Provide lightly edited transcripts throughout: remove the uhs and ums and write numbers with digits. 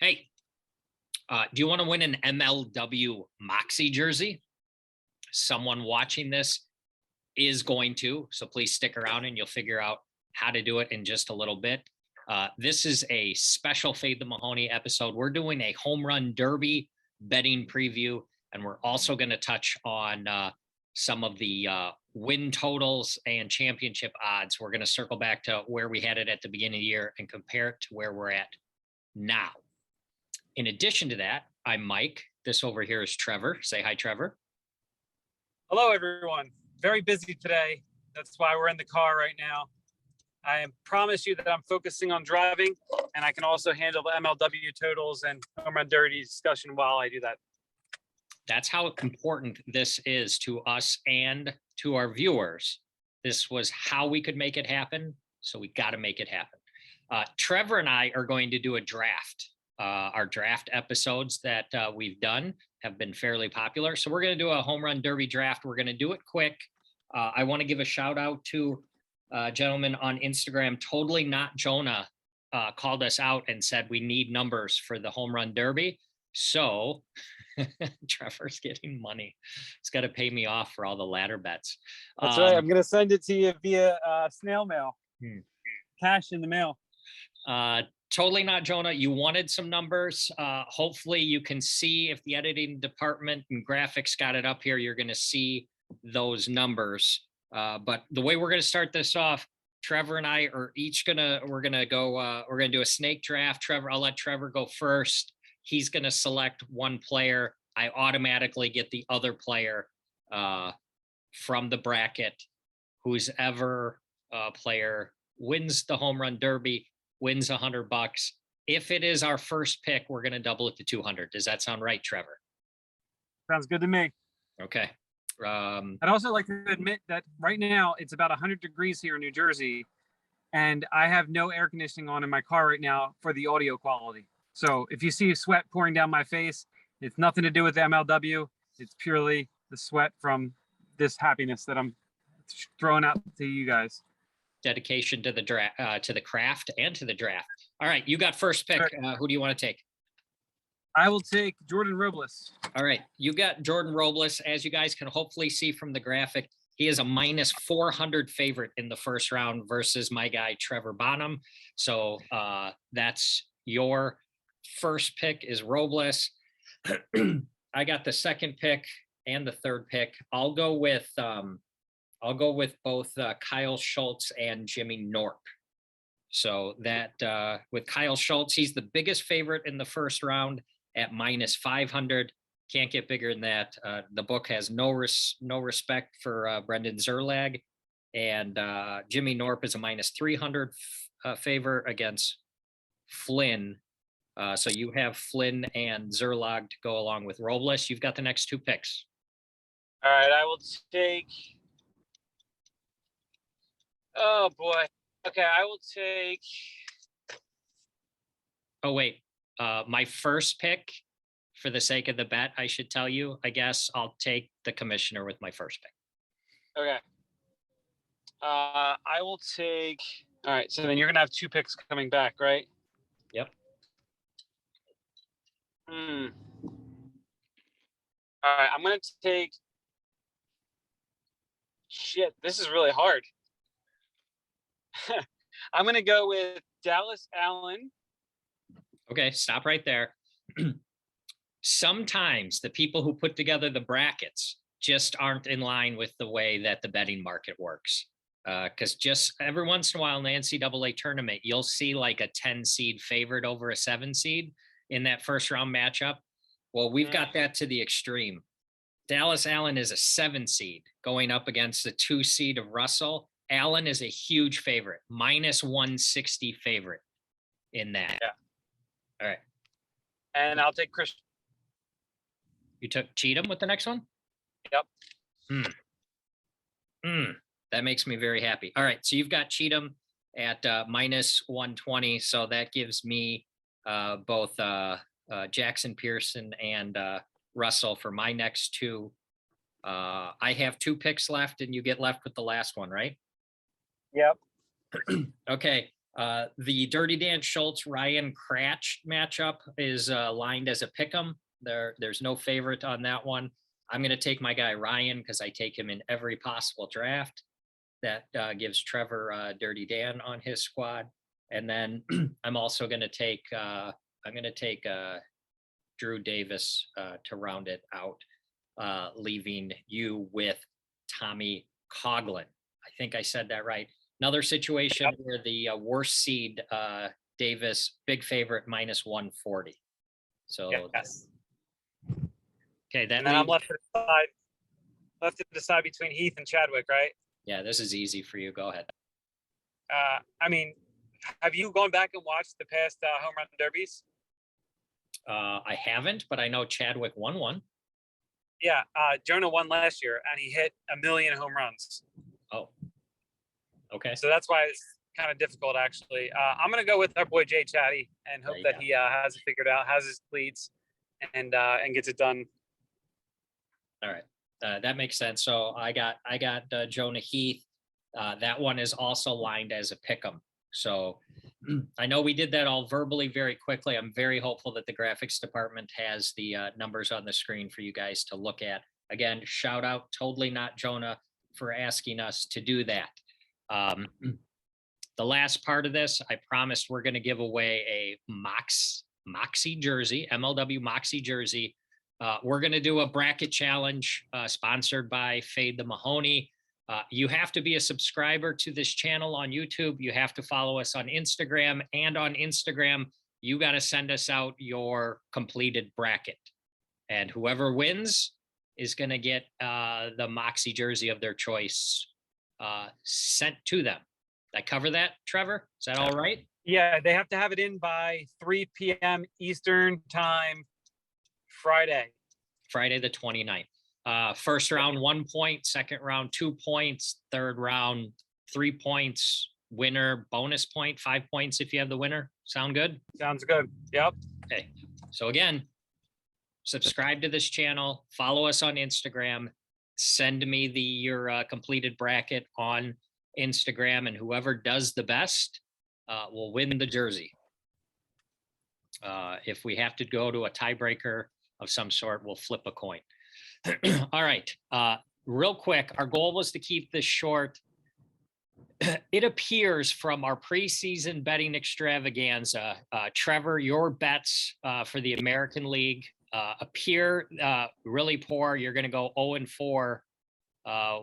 Hey, do you want to win an MLW Moxie jersey? Someone watching this is going to, so please stick around and you'll figure out how to do it in just a little bit. This is a special Fade the Mahoney episode. We're doing a home run derby betting preview, and we're also going to touch on some of the win totals and championship odds. We're going to circle back to where we had it at the beginning of the year and compare it to where we're at now. In addition to that, I'm Mike. This over here is Trevor. Say hi, Trevor. Hello, everyone. Very busy today. That's why we're in the car right now. I promise you that I'm focusing on driving, and I can also handle the MLW totals and home run derby discussion while I do that. That's how important this is to us and to our viewers. This was how we could make it happen, so we got to make it happen. Trevor and I are going to do a draft. Our draft episodes that we've done have been fairly popular. So we're going to do a home run derby draft. We're going to do it quick. I want to give a shout out to a gentleman on Instagram, Totally Not Jonah, called us out and said we need numbers for the home run derby. So Trevor's getting money. He's got to pay me off for all the ladder bets. That's right. I'm going to send it to you via snail mail. Cash in the mail. Totally Not Jonah, you wanted some numbers. Hopefully you can see if the editing department and graphics got it up here, you're going to see those numbers. But the way we're going to start this off, Trevor and I are each we're going to do a snake draft. Trevor, I'll let Trevor go first. He's going to select one player. I automatically get the other player from the bracket. Who's ever player wins the home run derby wins $100. If it is our first pick, we're going to double it to 200. Does that sound right, Trevor? Sounds good to me. Okay. I'd also like to admit that right now it's about 100 degrees here in New Jersey, and I have no air conditioning on in my car right now for the audio quality. So if you see sweat pouring down my face, it's nothing to do with the MLW. It's purely the sweat from this happiness that I'm throwing out to you guys. Dedication to the draft, to the craft, and to the draft. All right, you got first pick. Who do you want to take? I will take Jordan Robles. All right, you got Jordan Robles. As you guys can hopefully see from the graphic, he is a minus 400 favorite in the first round versus my guy Trevor Bonham. So that's your first pick is Robles. I got the second pick and the third pick. I'll go with both Kyle Schultz and Jimmy Norp. So that with Kyle Schultz, he's the biggest favorite in the first round at minus 500. Can't get bigger than that. The book has no respect for Brendan Zerlag, and Jimmy Norp is a minus 300 favor against Flynn. So you have Flynn and Zerlag to go along with Robles. You've got the next two picks. All right, I will take. Oh boy. Okay, I will take. Oh wait, my first pick, for the sake of the bet, I should tell you. I guess I'll take the commissioner with my first pick. Okay. I will take. All right, so then you're gonna have two picks coming back, right? Yep. All right, I'm gonna take. Shit, this is really hard. I'm going to go with Dallas Allen. Okay, stop right there. Sometimes the people who put together the brackets just aren't in line with the way that the betting market works. Because just every once in a while in the NCAA tournament, you'll see like a 10 seed favored over a 7 seed in that first round matchup. Well, we've got that to the extreme. Dallas Allen is a 7 seed going up against the 2 seed of Russell. Allen is a huge favorite, minus 160 favorite in that. Yeah. All right. And I'll take Chris. You took Cheatham with the next one? Yep. That makes me very happy. All right. So you've got Cheatham at minus 120. So that gives me both Jackson Pearson and Russell for my next two. I have 2 picks left and you get left with the last one, right? Yep. Okay. The Dirty Dan Schultz Ryan Cratch matchup is lined as a pick'em. There's no favorite on that one. I'm going to take my guy Ryan because I take him in every possible draft. That gives Trevor Dirty Dan on his squad, and then I'm also going to take Drew Davis to round it out, leaving you with Tommy Coughlin. I think I said that right. Another situation where the worst seed Davis, big favorite, minus 140. So yes. Okay, that and then I'm left to decide between Heath and Chadwick, right? Yeah, this is easy for you. Go ahead. I mean, have you gone back and watched the past home run derbies? I haven't, but I know Chadwick won one. Yeah, Jonah won last year, and he hit 1 million home runs. Oh, okay. So that's why it's kind of difficult, actually. I'm going to go with our boy Jay Chatty and hope that he has it figured out, has his cleats, and gets it done. All right. That makes sense. So I got Jonah Heath. That one is also lined as a pick'em. So I know we did that all verbally very quickly. I'm very hopeful that the graphics department has the numbers on the screen for you guys to look at. Again, shout out Totally Not Jonah for asking us to do that. The last part of this, I promised we're going to give away a Moxie jersey, MLW Moxie jersey. We're going to do a bracket challenge sponsored by Fade the Mahoney. You have to be a subscriber to this channel on YouTube. You have to follow us on Instagram, and on Instagram, you got to send us out your completed bracket. And whoever wins is going to get the Moxie jersey of their choice sent to them. Did I cover that, Trevor? Is that all right? Yeah, they have to have it in by 3 p.m. Eastern time, Friday the 29th. First round, 1 point, second round, 2 points, third round, 3 points, winner, bonus point, 5 points if you have the winner. Sound good? Sounds good. Yep. Okay. So again, subscribe to this channel, follow us on Instagram, send me your completed bracket on Instagram, and whoever does the best will win the jersey. If we have to go to a tiebreaker of some sort, we'll flip a coin. All right. Real quick, our goal was to keep this short. It appears from our preseason betting extravaganza, Trevor, your bets for the American League appear really poor. You're going to go 0-4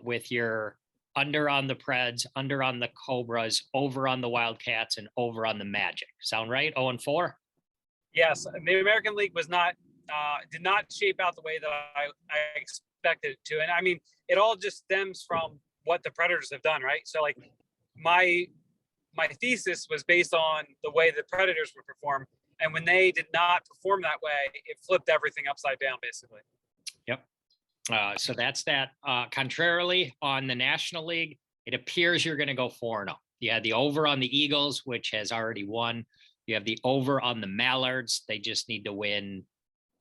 with your under on the Preds, under on the Cobras, over on the Wildcats, and over on the Magic. Sound right? 0-4? Yes. The American League was not did not shape out the way that I expected it to. And I mean, it all just stems from what the Predators have done, right? So like my thesis was based on the way the Predators would perform. And when they did not perform that way, it flipped everything upside down, basically. Yep. So that's that. Contrarily, on the National League, it appears you're going to go 4-0. You had the over on the Eagles, which has already won. You have the over on the Mallards. They just need to win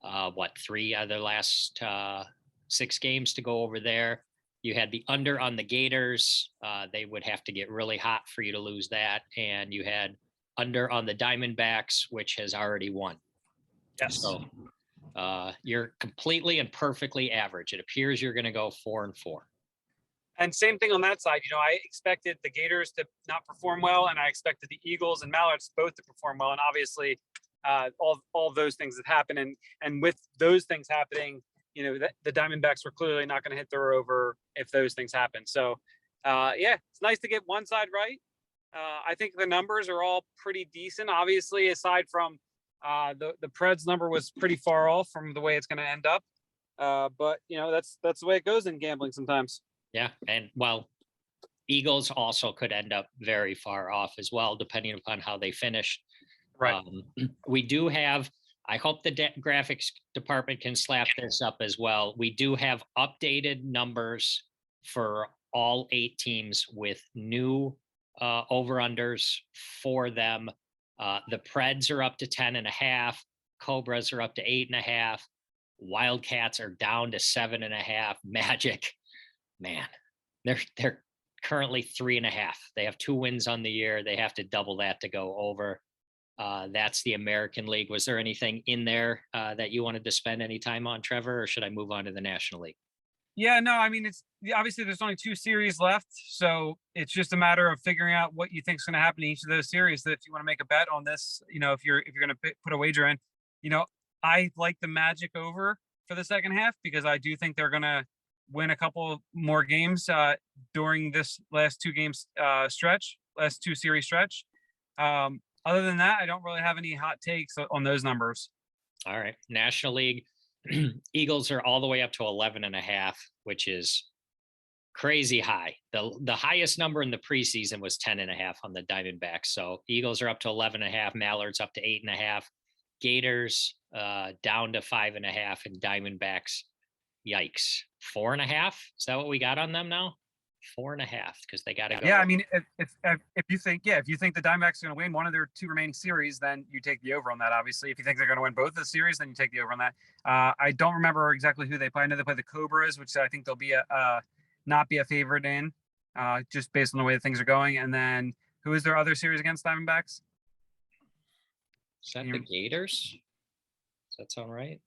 3 out of their last 6 games to go over there. You had the under on the Gators. They would have to get really hot for you to lose that. And you had under on the Diamondbacks, which has already won. Yes. So you're completely and perfectly average. It appears you're going to go 4-4. And same thing on that side. You know, I expected the Gators to not perform well, and I expected the Eagles and Mallards both to perform well. And obviously, all those things have happened. And with those things happening, you know, the Diamondbacks were clearly not going to hit their over if those things happen. So, yeah, it's nice to get one side right. I think the numbers are all pretty decent. Obviously, aside from the Preds number was pretty far off from the way it's going to end up. But you know, that's the way it goes in gambling sometimes. Yeah, and well, Eagles also could end up very far off as well, depending upon how they finish. Right. We do have, I hope the graphics department can slap this up as well. We do have updated numbers for all 8 teams with new over-unders for them. The Preds are up to 10.5. Cobras are up to 8.5. Wildcats are down to 7.5. Magic, man, they're currently 3.5. They have 2 wins on the year. They have to double that to go over. That's the American League. Was there anything in there that you wanted to spend any time on, Trevor, or should I move on to the National League? Yeah, no, I mean, it's obviously there's only 2 series left, so it's just a matter of figuring out what you think is going to happen in each of those series. That if you want to make a bet on this, if you're going to put a wager in, I like the Magic over for the second half because I do think they're going to win a couple more games during this last 2 games last 2 series stretch. Other than that, I don't really have any hot takes on those numbers. All right, National League. Eagles are all the way up to 11.5, which is crazy high. The highest number in the preseason was 10.5 on the Diamondbacks. So Eagles are up to 11.5, Mallards up to 8.5, Gators down to 5.5, and Diamondbacks, yikes, 4.5. Is that what we got on them now? 4.5 because they got to go. Yeah, I mean, if you think the Diamondbacks are going to win one of their 2 remaining series, then you take the over on that. Obviously, if you think they're going to win both the series, then you take the over on that. I don't remember exactly who they play. I know they play the Cobras, which I think they'll be not be a favorite in, just based on the way that things are going. And then who is their other series against Diamondbacks? Is that the Gators? Does that sound right?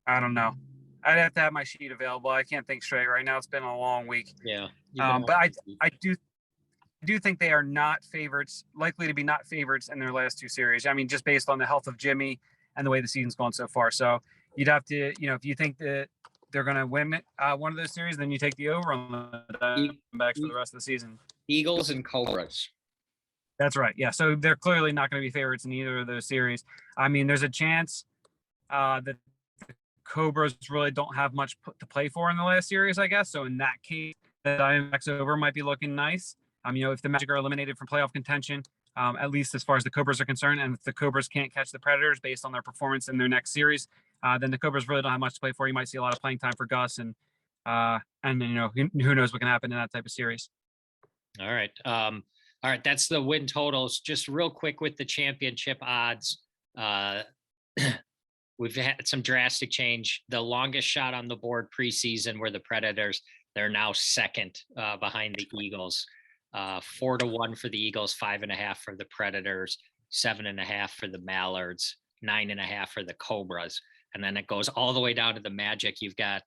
I don't know. I'd have to have my sheet available. I can't think straight right now. It's been a long week. Yeah. But I do think they are not favorites, likely to be not favorites in their last 2 series. I mean, just based on the health of Jimmy and the way the season's gone so far. So you'd have to, if you think that they're going to win one of those series, then you take the over on the Diamondbacks for the rest of the season. Eagles and Cobras. That's right. Yeah. So they're clearly not going to be favorites in either of those series. I mean, there's a chance that the Cobras really don't have much to play for in the last series, I guess. So in that case, the Diamondbacks over might be looking nice. If the Magic are eliminated from playoff contention, at least as far as the Cobras are concerned, and if the Cobras can't catch the Predators based on their performance in their next series, then the Cobras really don't have much to play for. You might see a lot of playing time for Gus, and who knows what can happen in that type of series. All right. All right. That's the win totals. Just real quick with the championship odds. We've had some drastic change. The longest shot on the board preseason were the Predators. They're now second behind the Eagles. 4-1 for the Eagles, 5.5 for the Predators, 7.5 for the Mallards, 9.5 for the Cobras. And then it goes all the way down to the Magic. You've got,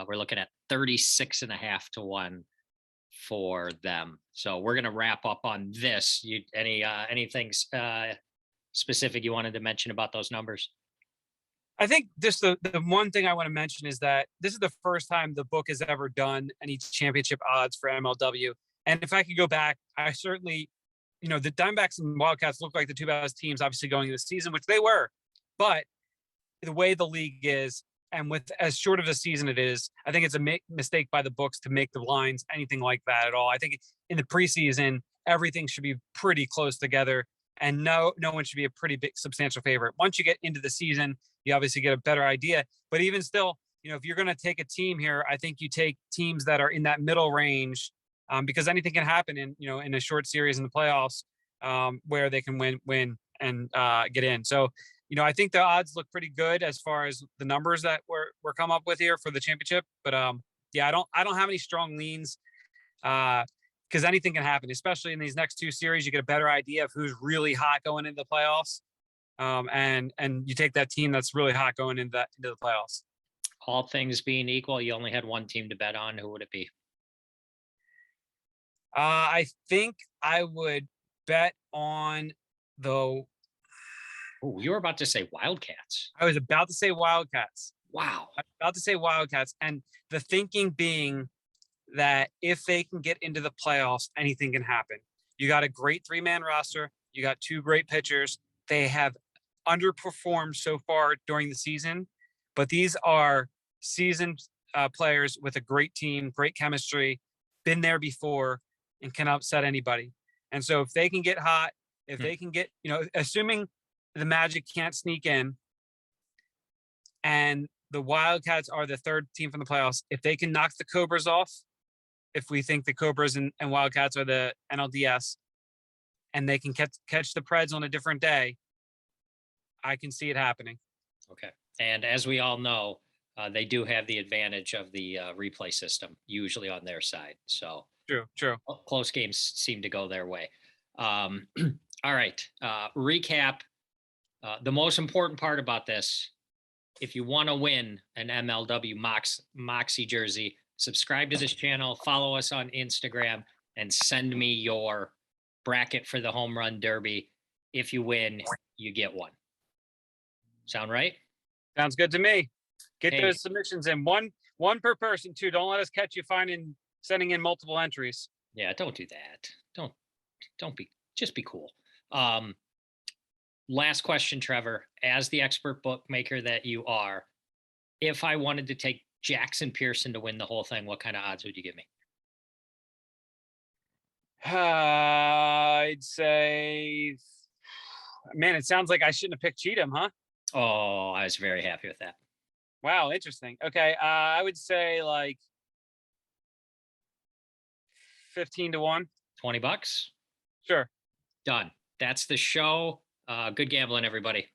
we're looking at 36.5 to 1 for them. So we're going to wrap up on this. Anything specific you wanted to mention about those numbers? I think just the one thing I want to mention is that this is the first time the book has ever done any championship odds for MLW. And if I could go back, I certainly, the Diamondbacks and Wildcats look like the 2 best teams, obviously going into the season, which they were. But the way the league is, and with as short of a season it is, I think it's a mistake by the books to make the lines anything like that at all. I think in the preseason, everything should be pretty close together, and no one should be a pretty big substantial favorite. Once you get into the season, you obviously get a better idea. But even still, if you're going to take a team here, I think you take teams that are in that middle range, because anything can happen in a short series in the playoffs, where they can win and get in. So, I think the odds look pretty good as far as the numbers that we're come up with here for the championship. But yeah, I don't have any strong leans, because anything can happen, especially in these next 2 series. You get a better idea of who's really hot going into the playoffs. And you take that team that's really hot going into the playoffs. All things being equal, you only had one team to bet on. Who would it be? I think I would bet on the. Oh, you were about to say Wildcats. I was about to say Wildcats. Wow. I was about to say Wildcats, and the thinking being that if they can get into the playoffs, anything can happen. You got a great 3-man roster. You got 2 great pitchers. They have underperformed so far during the season, but these are seasoned players with a great team, great chemistry, been there before, and can upset anybody. And so if they can get hot, if they can get, assuming the Magic can't sneak in and the Wildcats are the 3rd team from the playoffs, if they can knock the Cobras off, if we think the Cobras and Wildcats are the NLDS, and they can catch the Preds on a different day, I can see it happening. Okay. And as we all know, they do have the advantage of the replay system, usually on their side. So True. Close games seem to go their way. All right. Recap. The most important part about this, if you want to win an MLW Moxie jersey, subscribe to this channel, follow us on Instagram, and send me your bracket for the home run derby. If you win, you get one. Sound right? Sounds good to me. Get Hey. those submissions in. One per person too. Don't let us catch you sending in multiple entries. Yeah, don't do that. Just be cool. Last question, Trevor, as the expert bookmaker that you are, if I wanted to take Jackson Pearson to win the whole thing, what kind of odds would you give me? I'd say, man, it sounds like I shouldn't have picked Cheatham, huh? Oh, I was very happy with that. Wow, interesting. Okay, I would say like 15 to 1. $20? Sure. Done. That's the show. Good gambling, everybody.